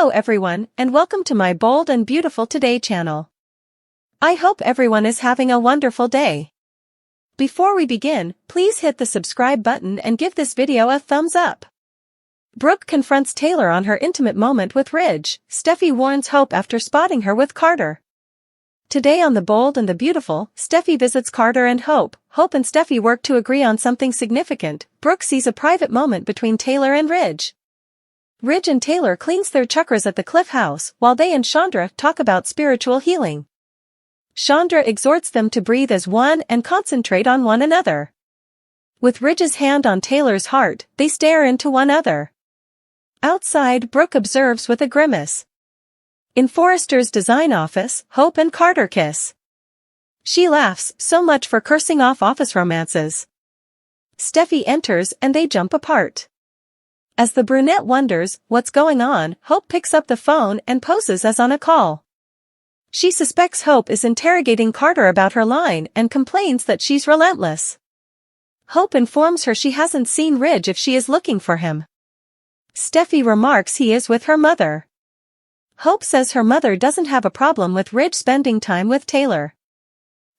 Hello everyone, and welcome to my Bold and Beautiful Today channel. I hope everyone is having a wonderful day. Before we begin, please hit the subscribe button and give this video a thumbs up. Brooke confronts Taylor on her intimate moment with Ridge. Steffi warns Hope after spotting her with Carter. Today on The Bold and the Beautiful, Steffi visits Carter and Hope. Hope and Steffi work to agree on something significant. Brooke sees a private moment between Taylor and Ridge. Ridge and Taylor cleans their chakras at the Cliff House, while they and Chandra talk about spiritual healing. Chandra exhorts them to breathe as one and concentrate on one another. With Ridge's hand on Taylor's heart, they stare into one another. Outside, Brooke observes with a grimace. In Forrester's design office, Hope and Carter kiss. She laughs, so much for cursing off office romances. Steffi enters and they jump apart. As the brunette wonders what's going on, Hope picks up the phone and poses as on a call. She suspects Hope is interrogating Carter about her line and complains that she's relentless. Hope informs her she hasn't seen Ridge if she is looking for him. Steffi remarks he is with her mother. Hope says her mother doesn't have a problem with Ridge spending time with Taylor.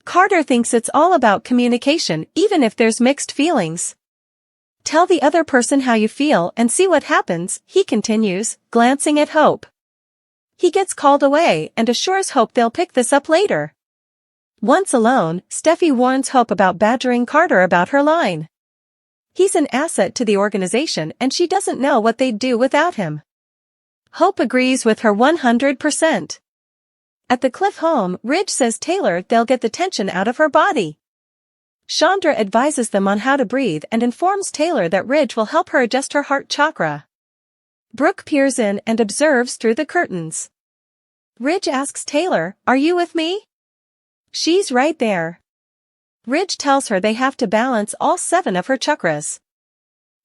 Carter thinks it's all about communication, even if there's mixed feelings. Tell the other person how you feel and see what happens, he continues, glancing at Hope. He gets called away and assures Hope they'll pick this up later. Once alone, Steffi warns Hope about badgering Carter about her line. He's an asset to the organization and she doesn't know what they'd do without him. Hope agrees with her 100%. At the Cliff home, Ridge says Taylor they'll get the tension out of her body. Chandra advises them on how to breathe and informs Taylor that Ridge will help her adjust her heart chakra. Brooke peers in and observes through the curtains. Ridge asks Taylor, "Are you with me?" She's right there. Ridge tells her they have to balance all 7 of her chakras.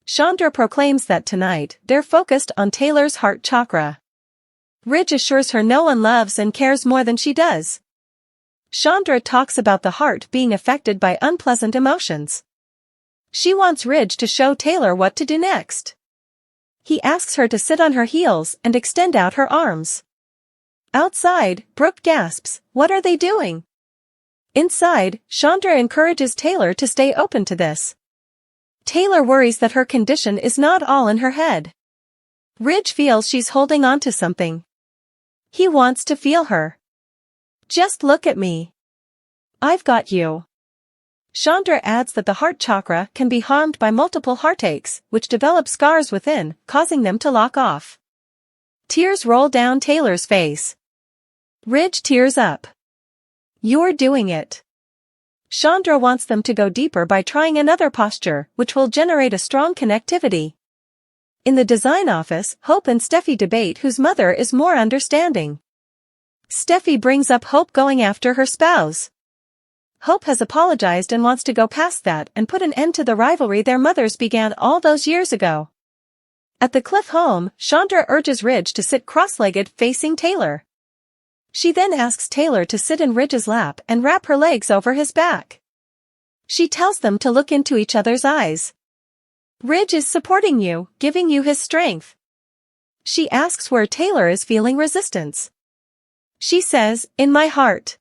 Chandra proclaims that tonight, they're focused on Taylor's heart chakra. Ridge assures her no one loves and cares more than she does. Chandra talks about the heart being affected by unpleasant emotions. She wants Ridge to show Taylor what to do next. He asks her to sit on her heels and extend out her arms. Outside, Brooke gasps, "What are they doing?" Inside, Chandra encourages Taylor to stay open to this. Taylor worries that her condition is not all in her head. Ridge feels she's holding on to something. He wants to feel her. "Just look at me. I've got you." Chandra adds that the heart chakra can be harmed by multiple heartaches, which develop scars within, causing them to lock off. Tears roll down Taylor's face. Ridge tears up. "You're doing it." Chandra wants them to go deeper by trying another posture, which will generate a strong connectivity. In the design office, Hope and Steffi debate whose mother is more understanding. Steffi brings up Hope going after her spouse. Hope has apologized and wants to go past that and put an end to the rivalry their mothers began all those years ago. At the Cliff home, Chandra urges Ridge to sit cross-legged facing Taylor. She then asks Taylor to sit in Ridge's lap and wrap her legs over his back. She tells them to look into each other's eyes. "Ridge is supporting you, giving you his strength." She asks where Taylor is feeling resistance. She says, "In my heart."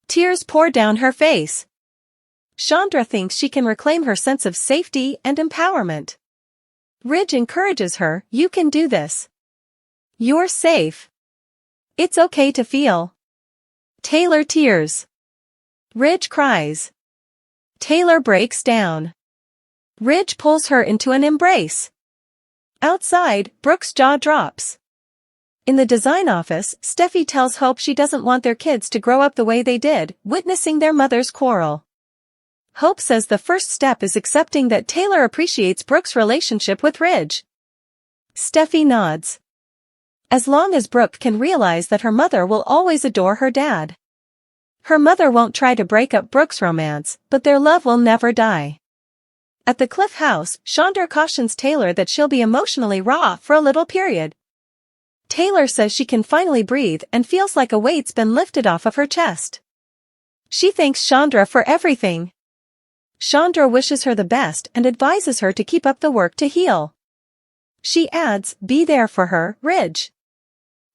Tears pour down her face. Chandra thinks she can reclaim her sense of safety and empowerment. Ridge encourages her, "You can do this. You're safe. It's okay to feel." Taylor tears. Ridge cries. Taylor breaks down. Ridge pulls her into an embrace. Outside, Brooke's jaw drops. In the design office, Steffi tells Hope she doesn't want their kids to grow up the way they did, witnessing their mother's quarrel. Hope says the first step is accepting that Taylor appreciates Brooke's relationship with Ridge. Steffi nods. As long as Brooke can realize that her mother will always adore her dad. Her mother won't try to break up Brooke's romance, but their love will never die. At the Cliff House, Chandra cautions Taylor that she'll be emotionally raw for a little period. Taylor says she can finally breathe and feels like a weight's been lifted off of her chest. She thanks Chandra for everything. Chandra wishes her the best and advises her to keep up the work to heal. She adds, "Be there for her, Ridge.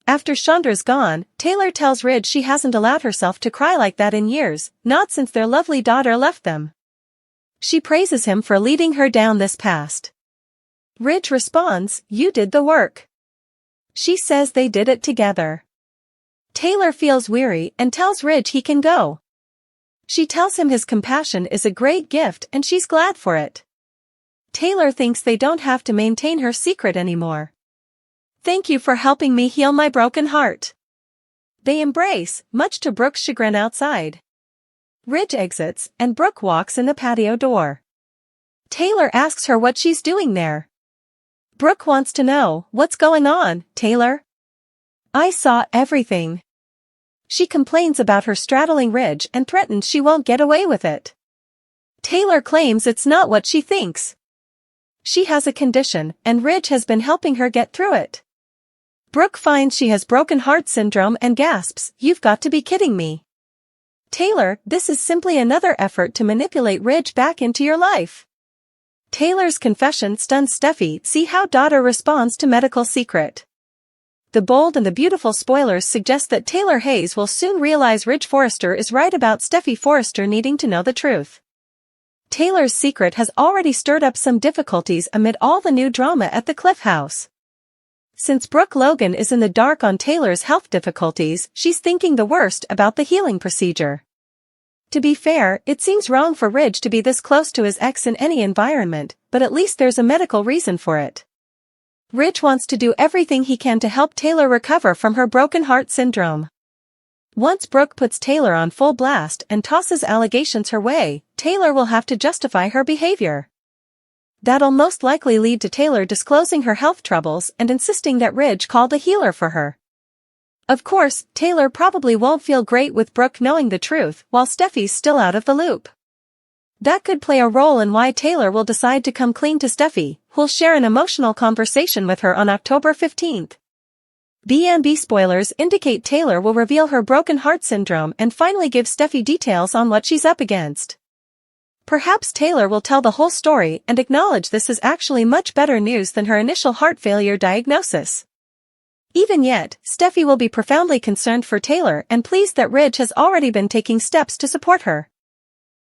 After Chandra's gone, Taylor tells Ridge she hasn't allowed herself to cry like that in years, not since their lovely daughter left them. She praises him for leading her down this path. Ridge responds, "You did the work." She says they did it together. Taylor feels weary and tells Ridge he can go. She tells him his compassion is a great gift and she's glad for it. Taylor thinks they don't have to maintain her secret anymore. "Thank you for helping me heal my broken heart." They embrace, much to Brooke's chagrin outside. Ridge exits, and Brooke walks in the patio door. Taylor asks her what she's doing there. Brooke wants to know, "What's going on, Taylor?" "I saw everything." She complains about her straddling Ridge and threatens she won't get away with it. Taylor claims it's not what she thinks. She has a condition, and Ridge has been helping her get through it. Brooke finds she has broken heart syndrome and gasps, "You've got to be kidding me." "Taylor, this is simply another effort to manipulate Ridge back into your life." Taylor's confession stuns Steffi. See how daughter responds to medical secret. The Bold and the Beautiful spoilers suggest that Taylor Hayes will soon realize Ridge Forrester is right about Steffi Forrester needing to know the truth. Taylor's secret has already stirred up some difficulties amid all the new drama at the Cliff House. Since Brooke Logan is in the dark on Taylor's health difficulties, she's thinking the worst about the healing procedure. To be fair, it seems wrong for Ridge to be this close to his ex in any environment, but at least there's a medical reason for it. Ridge wants to do everything he can to help Taylor recover from her broken heart syndrome. Once Brooke puts Taylor on full blast and tosses allegations her way, Taylor will have to justify her behavior. That'll most likely lead to Taylor disclosing her health troubles and insisting that Ridge called a healer for her. Of course, Taylor probably won't feel great with Brooke knowing the truth while Steffi's still out of the loop. That could play a role in why Taylor will decide to come clean to Steffi, who'll share an emotional conversation with her on October 15th. B&B spoilers indicate Taylor will reveal her broken heart syndrome and finally give Steffi details on what she's up against. Perhaps Taylor will tell the whole story and acknowledge this is actually much better news than her initial heart failure diagnosis. Even yet, Steffi will be profoundly concerned for Taylor and pleased that Ridge has already been taking steps to support her.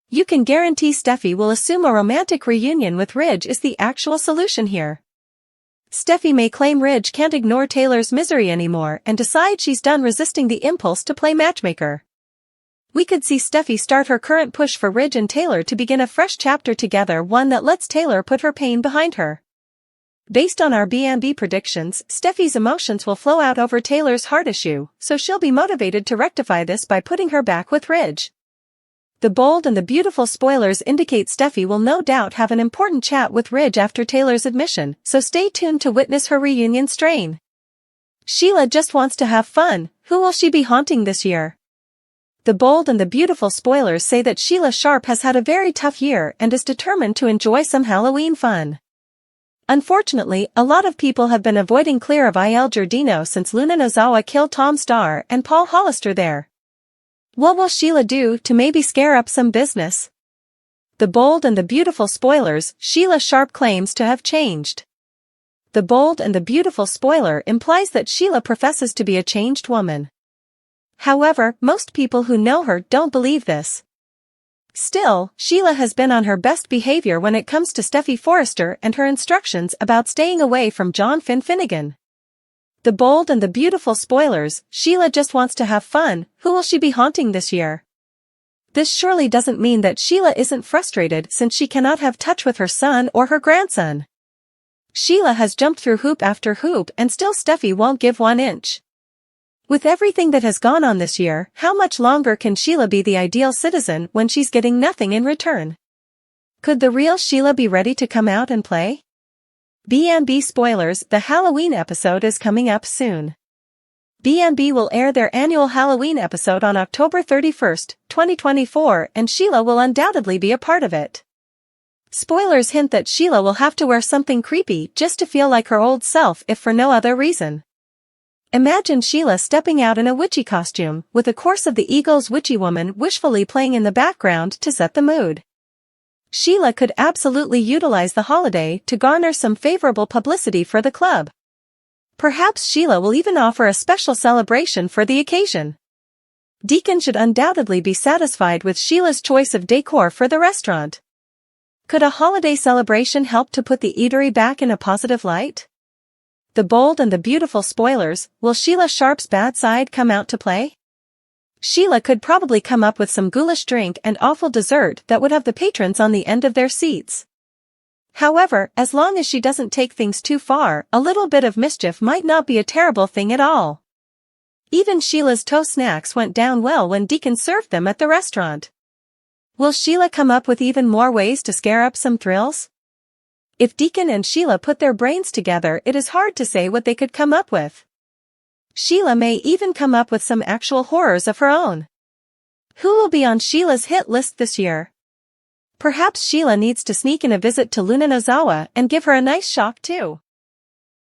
You can guarantee Steffi will assume a romantic reunion with Ridge is the actual solution here. Steffi may claim Ridge can't ignore Taylor's misery anymore and decide she's done resisting the impulse to play matchmaker. We could see Steffi start her current push for Ridge and Taylor to begin a fresh chapter together, one that lets Taylor put her pain behind her. Based on our B&B predictions, Steffi's emotions will flow out over Taylor's heart issue, so she'll be motivated to rectify this by putting her back with Ridge. The Bold and the Beautiful spoilers indicate Steffi will no doubt have an important chat with Ridge after Taylor's admission, so stay tuned to witness her reunion strain. Sheila just wants to have fun. Who will she be haunting this year? The Bold and the Beautiful spoilers say that Sheila Sharp has had a very tough year and is determined to enjoy some Halloween fun. Unfortunately, a lot of people have been avoiding clear of Il Giardino since Luna Nozawa killed Tom Starr and Paul Hollister there. What will Sheila do to maybe scare up some business? The Bold and the Beautiful spoilers, Sheila Sharp claims to have changed. The Bold and the Beautiful spoiler implies that Sheila professes to be a changed woman. However, most people who know her don't believe this. Still, Sheila has been on her best behavior when it comes to Steffi Forrester and her instructions about staying away from John Finnegan. The Bold and the Beautiful spoilers, Sheila just wants to have fun. Who will she be haunting this year? This surely doesn't mean that Sheila isn't frustrated since she cannot have touch with her son or her grandson. Sheila has jumped through hoop after hoop and still Steffi won't give 1 inch. With everything that has gone on this year, how much longer can Sheila be the ideal citizen when she's getting nothing in return? Could the real Sheila be ready to come out and play? B&B spoilers, the Halloween episode is coming up soon. B&B will air their annual Halloween episode on October 31st, 2024, and Sheila will undoubtedly be a part of it. Spoilers hint that Sheila will have to wear something creepy just to feel like her old self if for no other reason. Imagine Sheila stepping out in a witchy costume, with A Course of the Eagles' Witchy Woman wishfully playing in the background to set the mood. Sheila could absolutely utilize the holiday to garner some favorable publicity for the club. Perhaps Sheila will even offer a special celebration for the occasion. Deacon should undoubtedly be satisfied with Sheila's choice of decor for the restaurant. Could a holiday celebration help to put the eatery back in a positive light? The bold and the beautiful spoilers, will Sheila Sharp's bad side come out to play? Sheila could probably come up with some ghoulish drink and awful dessert that would have the patrons on the end of their seats. However, as long as she doesn't take things too far, a little bit of mischief might not be a terrible thing at all. Even Sheila's toast snacks went down well when Deacon served them at the restaurant. Will Sheila come up with even more ways to scare up some thrills? If Deacon and Sheila put their brains together, it is hard to say what they could come up with. Sheila may even come up with some actual horrors of her own. Who will be on Sheila's hit list this year? Perhaps Sheila needs to sneak in a visit to Luna Nozawa and give her a nice shock too.